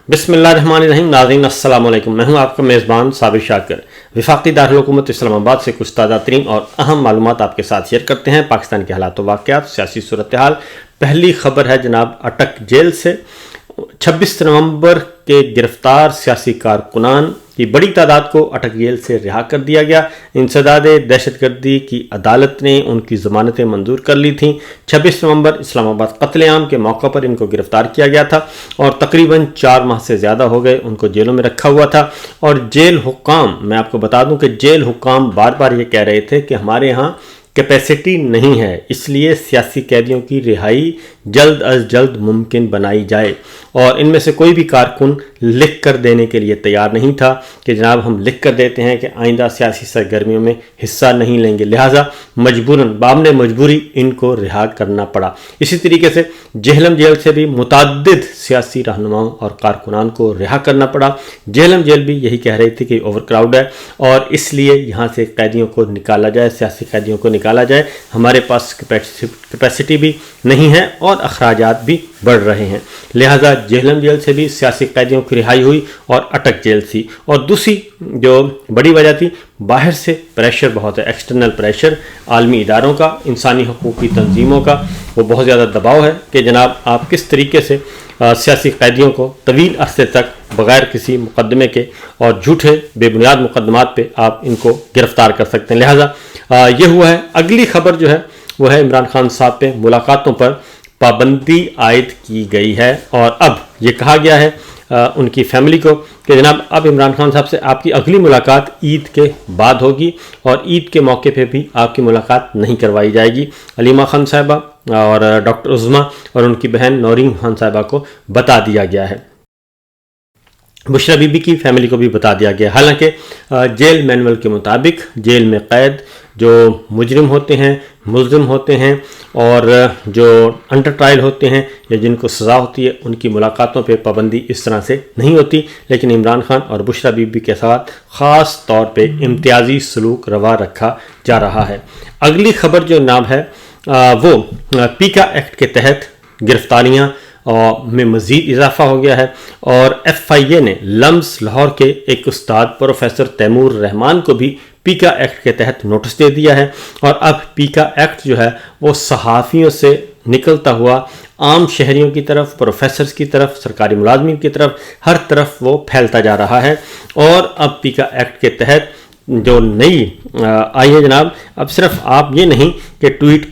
بسم اللہ الرحمن الرحیم. ناظرین السلام علیکم. میں ہوں آپ کا میزبان صابر شاکر. وفاقی دارالحکومت اسلام آباد سے کچھ تازہ ترین اور اہم معلومات آپ کے ساتھ شیئر کرتے ہیں. پاکستان کے حالات و واقعات, سیاسی صورتحال. پہلی خبر ہے جناب اٹک جیل سے. 26 نومبر کے گرفتار سیاسی کارکنان کی بڑی تعداد کو اٹک جیل سے رہا کر دیا گیا. انسداد دہشت گردی کی عدالت نے ان کی ضمانتیں منظور کر لی تھیں. 26 نومبر اسلام آباد قتل عام کے موقع پر ان کو گرفتار کیا گیا تھا اور تقریباً 4 ماہ سے زیادہ ہو گئے ان کو جیلوں میں رکھا ہوا تھا. اور جیل حکام, میں آپ کو بتا دوں کہ جیل حکام بار بار یہ کہہ رہے تھے کہ ہمارے ہاں کیپیسٹی نہیں ہے, اس لیے سیاسی قیدیوں کی رہائی جلد از جلد ممکن بنائی جائے. اور ان میں سے کوئی بھی کارکن لکھ کر دینے کے لیے تیار نہیں تھا کہ جناب ہم لکھ کر دیتے ہیں کہ آئندہ سیاسی سرگرمیوں میں حصہ نہیں لیں گے. لہٰذا مجبوراً بامن مجبوری ان کو رہا کرنا پڑا. اسی طریقے سے جہلم جیل سے بھی متعدد سیاسی رہنماؤں اور کارکنان کو رہا کرنا پڑا. جہلم جیل بھی یہی کہہ رہی تھی کہ اوور کراؤڈ ہے اور اس لیے یہاں سے قیدیوں کو نکالا جائے, سیاسی قیدیوں کو نکالا جائے. ہمارے پاس کیپیسٹی بھی نہیں ہے اور اخراجات بھی بڑھ رہے ہیں. لہٰذا جہلم جیل سے بھی سیاسی قیدیوں کی رہائی ہوئی اور اٹک جیل تھی. اور دوسری جو بڑی وجہ تھی, باہر سے پریشر بہت ہے, ایکسٹرنل پریشر عالمی اداروں کا, انسانی حقوق کی تنظیموں کا, وہ بہت زیادہ دباؤ ہے کہ جناب آپ کس طریقے سے سیاسی قیدیوں کو طویل عرصے تک بغیر کسی مقدمے کے اور جھوٹے بے بنیاد مقدمات پہ آپ ان کو گرفتار کر سکتے ہیں. لہٰذا یہ ہوا ہے. اگلی خبر جو ہے وہ ہے عمران خان صاحب پہ ملاقاتوں پر پابندی عائد کی گئی ہے اور اب یہ کہا گیا ہے ان کی فیملی کو کہ جناب اب عمران خان صاحب سے آپ کی اگلی ملاقات عید کے بعد ہوگی اور عید کے موقع پہ بھی آپ کی ملاقات نہیں کروائی جائے گی. علیمہ خان صاحبہ اور ڈاکٹر عظمیٰ اور ان کی بہن نورین خان صاحبہ کو بتا دیا گیا ہے. بشرا بی بی کی فیملی کو بھی بتا دیا گیا. حالانکہ جیل مینول کے مطابق جیل میں قید جو مجرم ہوتے ہیں, ملزم ہوتے ہیں اور جو انڈر ٹرائل ہوتے ہیں یا جن کو سزا ہوتی ہے, ان کی ملاقاتوں پہ پابندی اس طرح سے نہیں ہوتی. لیکن عمران خان اور بشرا بی بی کے ساتھ خاص طور پہ امتیازی سلوک روا رکھا جا رہا ہے. اگلی خبر جو نام ہے وہ پیکا ایکٹ کے تحت گرفتاریاں میں مزید اضافہ ہو گیا ہے اور ایف آئی اے نے لمز لاہور کے ایک استاد پروفیسر تیمور رحمان کو بھی پیکا ایکٹ کے تحت نوٹس دے دیا ہے. اور اب پیکا ایکٹ جو ہے وہ صحافیوں سے نکلتا ہوا عام شہریوں کی طرف, پروفیسرز کی طرف, سرکاری ملازمین کی طرف, ہر طرف وہ پھیلتا جا رہا ہے. اور اب پیکا ایکٹ کے تحت جو نئی آئی ہے جناب, اب صرف آپ یہ نہیں کہ ٹویٹ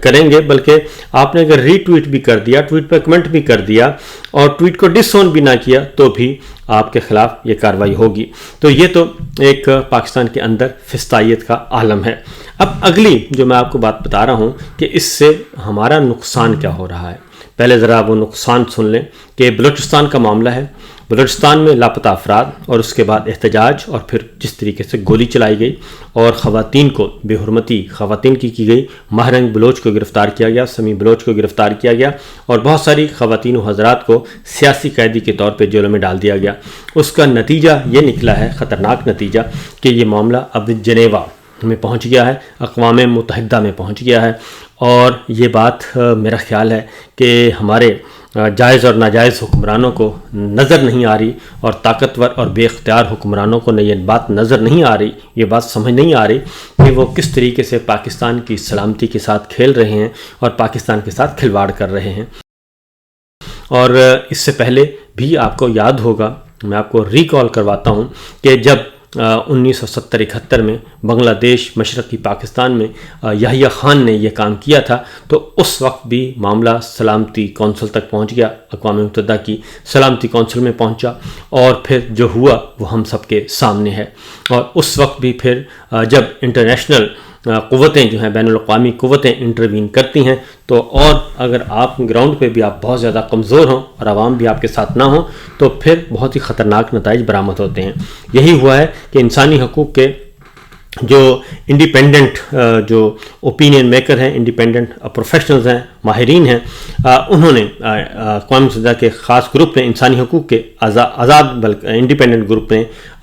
کریں گے بلکہ آپ نے اگر ری ٹویٹ بھی کر دیا, ٹویٹ پہ کمنٹ بھی کر دیا اور ٹویٹ کو ڈس آن بھی نہ کیا تو بھی آپ کے خلاف یہ کارروائی ہوگی. تو یہ تو ایک پاکستان کے اندر فسطائیت کا عالم ہے. اب اگلی جو میں آپ کو بات بتا رہا ہوں کہ اس سے ہمارا نقصان کیا ہو رہا ہے, پہلے ذرا وہ نقصان سن لیں کہ بلوچستان کا معاملہ ہے. بلوچستان میں لاپتہ افراد اور اس کے بعد احتجاج اور پھر جس طریقے سے گولی چلائی گئی اور خواتین کو بے حرمتی خواتین کی گئی. مہرنگ بلوچ کو گرفتار کیا گیا, سمی بلوچ کو گرفتار کیا گیا اور بہت ساری خواتین و حضرات کو سیاسی قیدی کے طور پہ جیلوں میں ڈال دیا گیا. اس کا نتیجہ یہ نکلا ہے, خطرناک نتیجہ, کہ یہ معاملہ اب جنیوا میں پہنچ گیا ہے, اقوام متحدہ میں پہنچ گیا ہے. اور یہ بات میرا خیال ہے کہ ہمارے جائز اور ناجائز حکمرانوں کو نظر نہیں آ رہی اور طاقتور اور بے اختیار حکمرانوں کو یہ بات نظر نہیں آ رہی, یہ بات سمجھ نہیں آ رہی کہ وہ کس طریقے سے پاکستان کی سلامتی کے ساتھ کھیل رہے ہیں اور پاکستان کے ساتھ کھلواڑ کر رہے ہیں. اور اس سے پہلے بھی آپ کو یاد ہوگا, میں آپ کو ریکال کرواتا ہوں کہ جب 1970-71 میں بنگلہ دیش مشرقی پاکستان میں یحییٰ خان نے یہ کام کیا تھا تو اس وقت بھی معاملہ سلامتی کونسل تک پہنچ گیا, اقوام متحدہ کی سلامتی کونسل میں پہنچا اور پھر جو ہوا وہ ہم سب کے سامنے ہے. اور اس وقت بھی پھر جب انٹرنیشنل قوتیں جو ہیں, بین الاقوامی قوتیں انٹروین کرتی ہیں تو اور اگر آپ گراؤنڈ پہ بھی آپ بہت زیادہ کمزور ہوں اور عوام بھی آپ کے ساتھ نہ ہوں تو پھر بہت ہی خطرناک نتائج برآمد ہوتے ہیں. یہی ہوا ہے کہ انسانی حقوق کے جو انڈیپینڈنٹ جو اوپینین میکر ہیں, انڈیپینڈنٹ پروفیشنلز ہیں, ماہرین ہیں, انہوں نے اقوام متحدہ کے خاص گروپ نے, انسانی حقوق کے آزاد بلکہ انڈیپینڈنٹ گروپ نے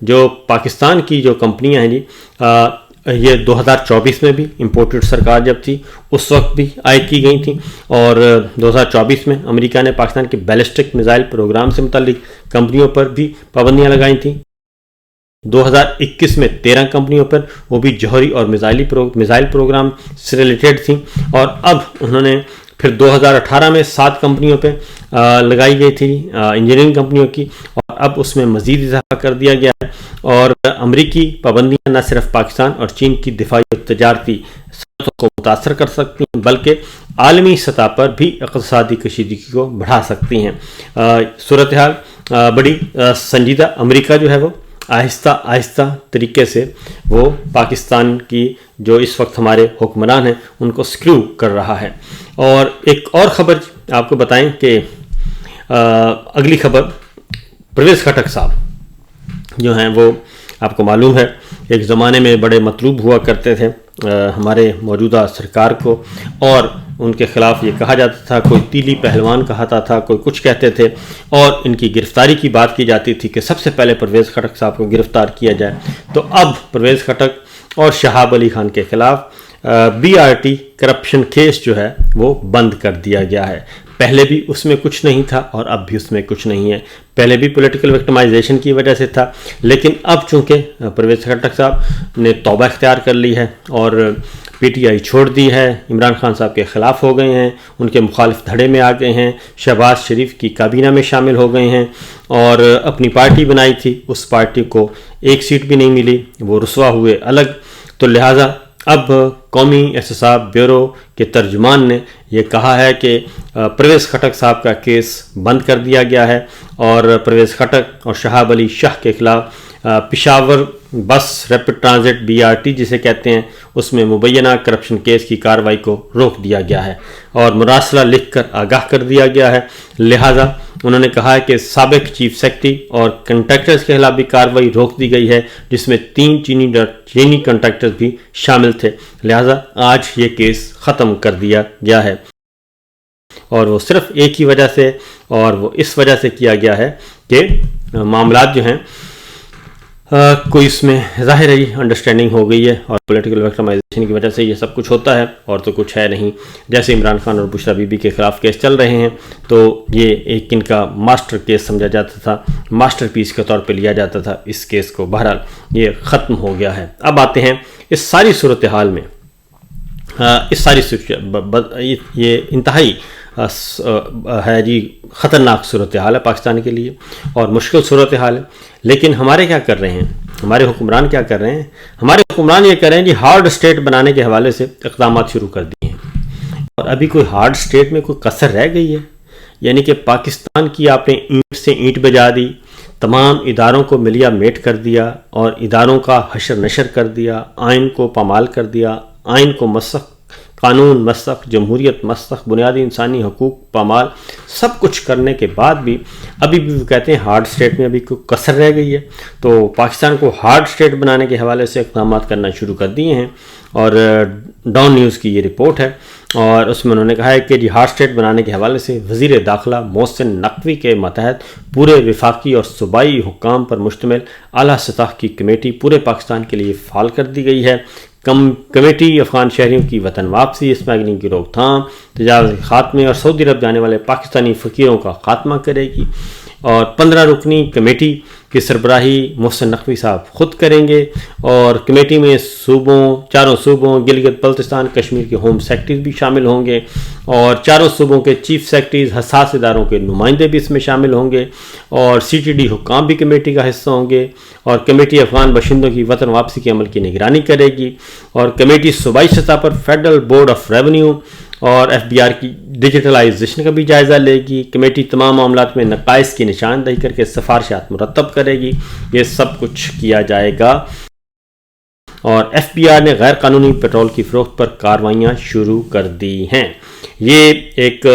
جو پاکستان کی جو کمپنیاں ہیں جی یہ 2024 میں بھی امپورٹڈ سرکار جب تھی اس وقت بھی عائد کی گئی تھیں، اور 2024 میں امریکہ نے پاکستان کے بیلسٹک میزائل پروگرام سے متعلق کمپنیوں پر بھی پابندیاں لگائی تھیں۔ 2021 میں 13 کمپنیوں پر، وہ بھی جوہری اور میزائل پروگرام سے ریلیٹڈ تھیں، اور اب انہوں نے پھر 2018 میں 7 کمپنیوں پہ لگائی گئی تھی انجینئرنگ کمپنیوں کی، اور اب اس میں مزید اضافہ کر دیا گیا ہے۔ اور امریکی پابندیاں نہ صرف پاکستان اور چین کی دفاعی اور تجارتی صنعتوں کو متاثر کر سکتی ہیں بلکہ عالمی سطح پر بھی اقتصادی کشیدگی کو بڑھا سکتی ہیں۔ صورتحال بڑی سنجیدہ، امریکہ جو ہے وہ آہستہ آہستہ طریقے سے وہ پاکستان کی جو اس وقت ہمارے حکمران ہیں ان کو سکریو کر رہا ہے۔ اور ایک اور خبر آپ کو بتائیں کہ اگلی خبر، پرویز خٹک صاحب جو ہیں وہ آپ کو معلوم ہے ایک زمانے میں بڑے مطلوب ہوا کرتے تھے ہمارے موجودہ سرکار کو، اور ان کے خلاف یہ کہا جاتا تھا، کوئی تیلی پہلوان کہتا تھا، کوئی کچھ کہتے تھے، اور ان کی گرفتاری کی بات کی جاتی تھی کہ سب سے پہلے پرویز خٹک صاحب کو گرفتار کیا جائے۔ تو اب پرویز خٹک اور شہاب علی خان کے خلاف BRT کرپشن کیس جو ہے وہ بند کر دیا گیا ہے۔ پہلے بھی اس میں کچھ نہیں تھا اور اب بھی اس میں کچھ نہیں ہے۔ پہلے بھی پولیٹیکل وکٹمائزیشن کی وجہ سے تھا، لیکن اب چونکہ پرویز خٹک صاحب نے توبہ اختیار کر لی ہے اور PTI چھوڑ دی ہے، عمران خان صاحب کے خلاف ہو گئے ہیں، ان کے مخالف دھڑے میں آ گئے ہیں، شہباز شریف کی کابینہ میں شامل ہو گئے ہیں، اور اپنی پارٹی بنائی تھی، اس پارٹی کو ایک سیٹ بھی نہیں ملی، وہ رسوا ہوئے الگ۔ تو لہٰذا اب قومی احتساب بیورو کے ترجمان نے یہ کہا ہے کہ پرویز خٹک صاحب کا کیس بند کر دیا گیا ہے، اور پرویز خٹک اور شہاب علی شاہ کے خلاف پشاور بس ریپڈ ٹرانزٹ BRT جسے کہتے ہیں اس میں مبینہ کرپشن کیس کی کارروائی کو روک دیا گیا ہے اور مراسلہ لکھ کر آگاہ کر دیا گیا ہے۔ لہٰذا انہوں نے کہا ہے کہ سابق چیف سیکرٹری اور کنٹریکٹرز کے خلاف بھی کارروائی روک دی گئی ہے، جس میں 3 چینی کنٹریکٹرز بھی شامل تھے۔ لہٰذا آج یہ کیس ختم کر دیا گیا ہے، اور وہ صرف ایک ہی وجہ سے، اور وہ اس وجہ سے کیا گیا ہے کہ معاملات جو ہیں کوئی اس میں ظاہر ہی انڈرسٹینڈنگ ہو گئی ہے، اور پولیٹیکل وکٹمائزیشن کی وجہ سے یہ سب کچھ ہوتا ہے، اور تو کچھ ہے نہیں۔ جیسے عمران خان اور بشرا بی بی کے خلاف کیس چل رہے ہیں، تو یہ ایک ان کا ماسٹر کیس سمجھا جاتا تھا، ماسٹر پیس کے طور پہ لیا جاتا تھا اس کیس کو۔ بہرحال یہ ختم ہو گیا ہے۔ اب آتے ہیں اس ساری صورتحال میں، یہ انتہائی ہے جی خطرناک صورتحال ہے پاکستان کے لیے، اور مشکل صورتحال ہے، لیکن ہمارے کیا کر رہے ہیں، ہمارے حکمران کیا کر رہے ہیں؟ ہمارے حکمران یہ کر رہے ہیں جی ہارڈ اسٹیٹ بنانے کے حوالے سے اقدامات شروع کر دیے ہیں، اور ابھی کوئی ہارڈ اسٹیٹ میں کوئی کسر رہ گئی ہے؟ یعنی کہ پاکستان کی آپ نے اینٹ سے اینٹ بجا دی، تمام اداروں کو ملیا میٹ کر دیا، اور اداروں کا حشر نشر کر دیا، آئین کو پامال کر دیا، آئین کو مسخ، قانون مسخ، جمہوریت مسخ، بنیادی انسانی حقوق پامال، سب کچھ کرنے کے بعد بھی ابھی بھی وہ کہتے ہیں ہارڈ اسٹیٹ میں ابھی کوئی کسر رہ گئی ہے۔ تو پاکستان کو ہارڈ اسٹیٹ بنانے کے حوالے سے اقدامات کرنا شروع کر دیے ہیں، اور ڈاؤن نیوز کی یہ رپورٹ ہے، اور اس میں انہوں نے کہا ہے کہ جی ہارڈ اسٹیٹ بنانے کے حوالے سے وزیر داخلہ محسن نقوی کے ماتحت پورے وفاقی اور صوبائی حکام پر مشتمل اعلیٰ سطح کی کمیٹی پورے پاکستان کے لیے فعال کر دی گئی ہے۔ کمیٹی افغان شہریوں کی وطن واپسی، اسمگلنگ کی روک تھام، تجاوز کے خاتمے اور سعودی عرب جانے والے پاکستانی فقیروں کا خاتمہ کرے گی، اور 15 رکنی کمیٹی کی سربراہی محسن نقوی صاحب خود کریں گے، اور کمیٹی میں چاروں صوبوں گلگت بلتستان کشمیر کے ہوم سیکرٹریز بھی شامل ہوں گے، اور چاروں صوبوں کے چیف سیکرٹریز حساس اداروں کے نمائندے بھی اس میں شامل ہوں گے، اور CTD حکام بھی کمیٹی کا حصہ ہوں گے، اور کمیٹی افغان باشندوں کی وطن واپسی کے عمل کی نگرانی کرے گی، اور کمیٹی صوبائی سطح پر فیڈرل بورڈ آف ریونیو اور FBR کی ڈیجیٹلائزیشن کا بھی جائزہ لے گی۔ کمیٹی تمام معاملات میں نقائص کی نشاندہی کر کے سفارشات مرتب کرے گی۔ یہ سب کچھ کیا جائے گا، اور FBR نے غیر قانونی پیٹرول کی فروخت پر کارروائیاں شروع کر دی ہیں۔ یہ ایک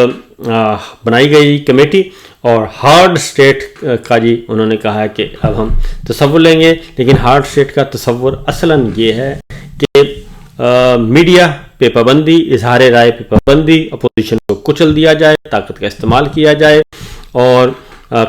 بنائی گئی کمیٹی، اور ہارڈ اسٹیٹ کا جی انہوں نے کہا ہے کہ اب ہم تصور لیں گے، لیکن ہارڈ اسٹیٹ کا تصور اصلاً یہ ہے کہ میڈیا پہ پابندی، اظہار رائے پہ پابندی، اپوزیشن کو کچل دیا جائے، طاقت کا استعمال کیا جائے، اور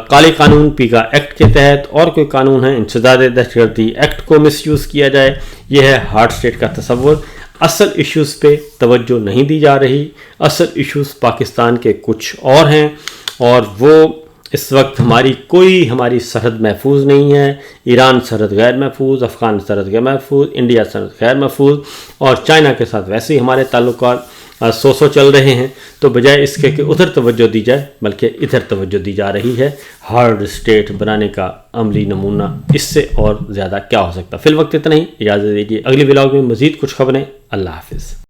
کالے قانون پیگا ایکٹ کے تحت اور کوئی قانون ہے انسداد دہشت گردی ایکٹ کو مس یوز کیا جائے. یہ ہے ہارڈ اسٹیٹ کا تصور. اصل ایشوز پہ توجہ نہیں دی جا رہی. اصل ایشوز پاکستان کے کچھ اور ہیں اور وہ اس وقت ہماری سرحد محفوظ نہیں ہے. ایران سرحد غیر محفوظ، افغان سرحد غیر محفوظ، انڈیا سرحد غیر محفوظ، اور چائنا کے ساتھ ویسے ہی ہمارے تعلقات سو چل رہے ہیں. تو بجائے اس کے کہ ادھر توجہ دی جائے بلکہ ادھر توجہ دی جا رہی ہے. ہارڈ اسٹیٹ بنانے کا عملی نمونہ اس سے اور زیادہ کیا ہو سکتا. فی الوقت اتنا ہی، اجازت دیجیے. اگلی ولاگ میں مزید کچھ خبریں. اللہ حافظ.